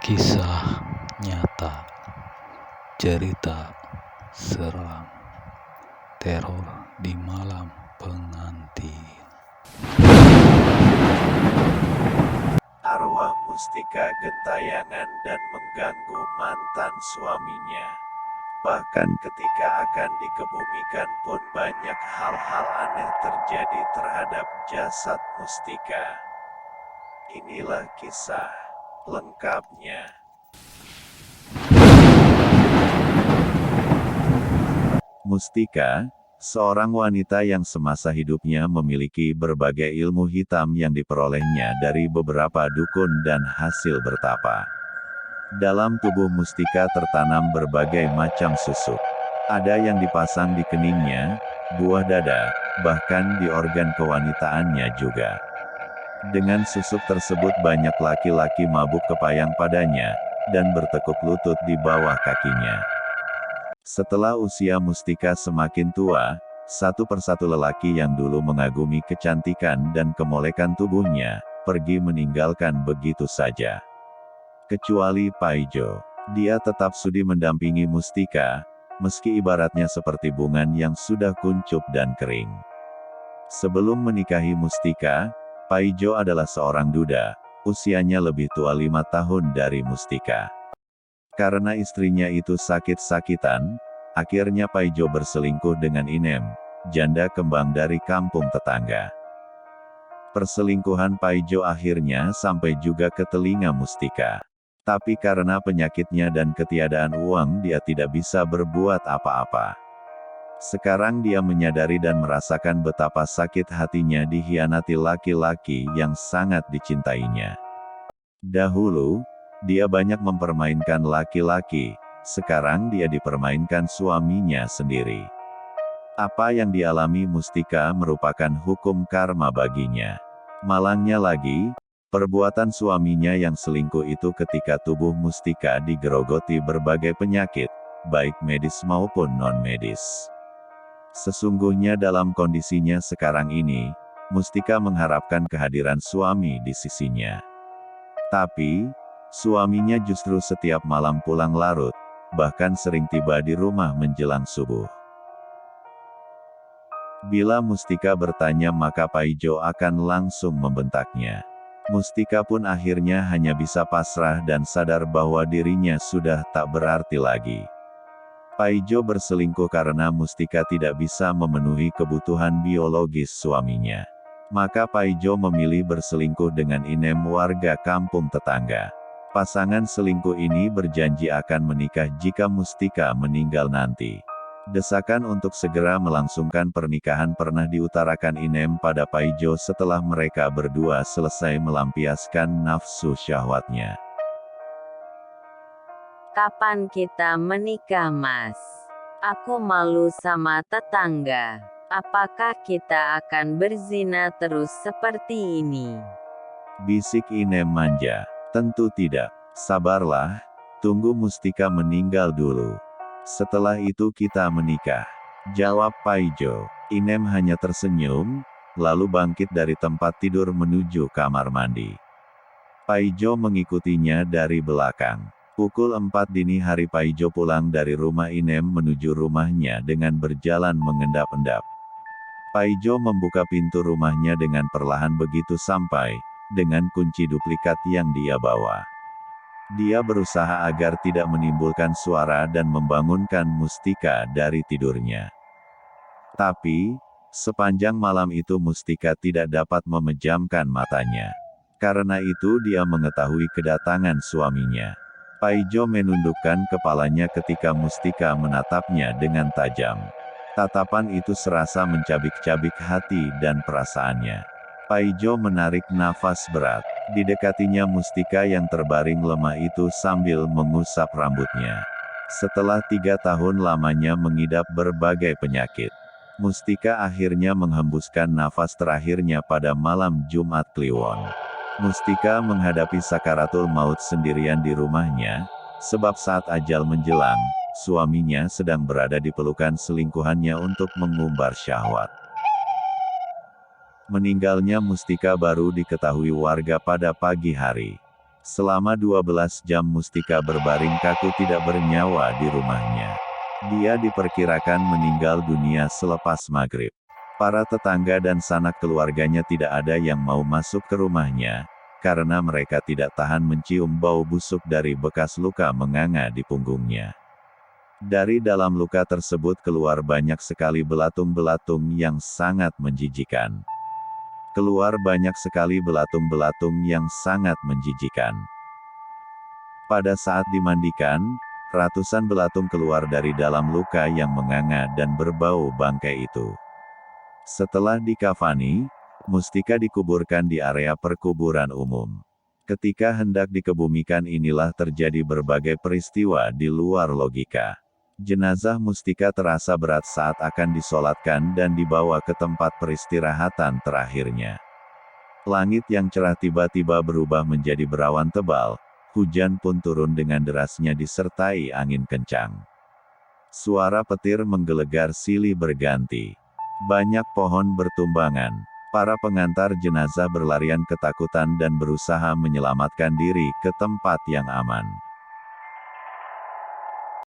Kisah nyata, cerita seram, teror di malam pengantin. Arwah Mustika gentayangan dan mengganggu mantan suaminya. Bahkan ketika akan dikebumikan pun banyak hal-hal aneh terjadi terhadap jasad Mustika. Inilah kisah lengkapnya. Mustika, seorang wanita yang semasa hidupnya memiliki berbagai ilmu hitam yang diperolehnya dari beberapa dukun dan hasil bertapa. Dalam tubuh Mustika tertanam berbagai macam susuk. Ada yang dipasang di keningnya, buah dada, bahkan di organ kewanitaannya juga. Dengan susuk tersebut banyak laki-laki mabuk kepayang padanya, dan bertekuk lutut di bawah kakinya. Setelah usia Mustika semakin tua, satu persatu lelaki yang dulu mengagumi kecantikan dan kemolekan tubuhnya, pergi meninggalkan begitu saja. Kecuali Paijo. Dia tetap sudi mendampingi Mustika, meski ibaratnya seperti bunga yang sudah kuncup dan kering. Sebelum menikahi Mustika, Paijo adalah seorang duda, usianya lebih tua 5 tahun dari Mustika. Karena istrinya itu sakit-sakitan, akhirnya Paijo berselingkuh dengan Inem, janda kembang dari kampung tetangga. Perselingkuhan Paijo akhirnya sampai juga ke telinga Mustika. Tapi karena penyakitnya dan ketiadaan uang dia tidak bisa berbuat apa-apa. Sekarang dia menyadari dan merasakan betapa sakit hatinya dikhianati laki-laki yang sangat dicintainya. Dahulu, dia banyak mempermainkan laki-laki, sekarang dia dipermainkan suaminya sendiri. Apa yang dialami Mustika merupakan hukum karma baginya. Malangnya lagi, perbuatan suaminya yang selingkuh itu ketika tubuh Mustika digerogoti berbagai penyakit, baik medis maupun non-medis. Sesungguhnya dalam kondisinya sekarang ini, Mustika mengharapkan kehadiran suami di sisinya. Tapi, suaminya justru setiap malam pulang larut, bahkan sering tiba di rumah menjelang subuh. Bila Mustika bertanya maka Paijo akan langsung membentaknya. Mustika pun akhirnya hanya bisa pasrah dan sadar bahwa dirinya sudah tak berarti lagi. Paijo berselingkuh karena Mustika tidak bisa memenuhi kebutuhan biologis suaminya. Maka Paijo memilih berselingkuh dengan Inem warga kampung tetangga. Pasangan selingkuh ini berjanji akan menikah jika Mustika meninggal nanti. Desakan untuk segera melangsungkan pernikahan pernah diutarakan Inem pada Paijo setelah mereka berdua selesai melampiaskan nafsu syahwatnya. Kapan kita menikah, Mas? Aku malu sama tetangga. Apakah kita akan berzina terus seperti ini? Bisik Inem manja. Tentu tidak. Sabarlah, tunggu Mustika meninggal dulu. Setelah itu kita menikah. Jawab Paijo. Inem hanya tersenyum, lalu bangkit dari tempat tidur menuju kamar mandi. Paijo mengikutinya dari belakang. Pukul 4 dini hari Paijo pulang dari rumah Inem menuju rumahnya dengan berjalan mengendap-endap. Paijo membuka pintu rumahnya dengan perlahan begitu sampai, dengan kunci duplikat yang dia bawa. Dia berusaha agar tidak menimbulkan suara dan membangunkan Mustika dari tidurnya. Tapi, sepanjang malam itu Mustika tidak dapat memejamkan matanya. Karena itu dia mengetahui kedatangan suaminya. Paijo menundukkan kepalanya ketika Mustika menatapnya dengan tajam. Tatapan itu serasa mencabik-cabik hati dan perasaannya. Paijo menarik nafas berat. Didekatinya Mustika yang terbaring lemah itu sambil mengusap rambutnya. Setelah 3 tahun lamanya mengidap berbagai penyakit, Mustika akhirnya menghembuskan nafas terakhirnya pada malam Jumat Kliwon. Mustika menghadapi sakaratul maut sendirian di rumahnya, sebab saat ajal menjelang, suaminya sedang berada di pelukan selingkuhannya untuk mengumbar syahwat. Meninggalnya Mustika baru diketahui warga pada pagi hari. Selama 12 jam Mustika berbaring kaku tidak bernyawa di rumahnya. Dia diperkirakan meninggal dunia selepas maghrib. Para tetangga dan sanak keluarganya tidak ada yang mau masuk ke rumahnya, karena mereka tidak tahan mencium bau busuk dari bekas luka menganga di punggungnya. Dari dalam luka tersebut keluar banyak sekali belatung-belatung yang sangat menjijikan. Pada saat dimandikan, ratusan belatung keluar dari dalam luka yang menganga dan berbau bangkai itu. Setelah dikafani, Mustika dikuburkan di area perkuburan umum. Ketika hendak dikebumikan inilah terjadi berbagai peristiwa di luar logika. Jenazah Mustika terasa berat saat akan disolatkan dan dibawa ke tempat peristirahatan terakhirnya. Langit yang cerah tiba-tiba berubah menjadi berawan tebal, hujan pun turun dengan derasnya disertai angin kencang. Suara petir menggelegar silih berganti. Banyak pohon bertumbangan. Para pengantar jenazah berlarian ketakutan dan berusaha menyelamatkan diri ke tempat yang aman.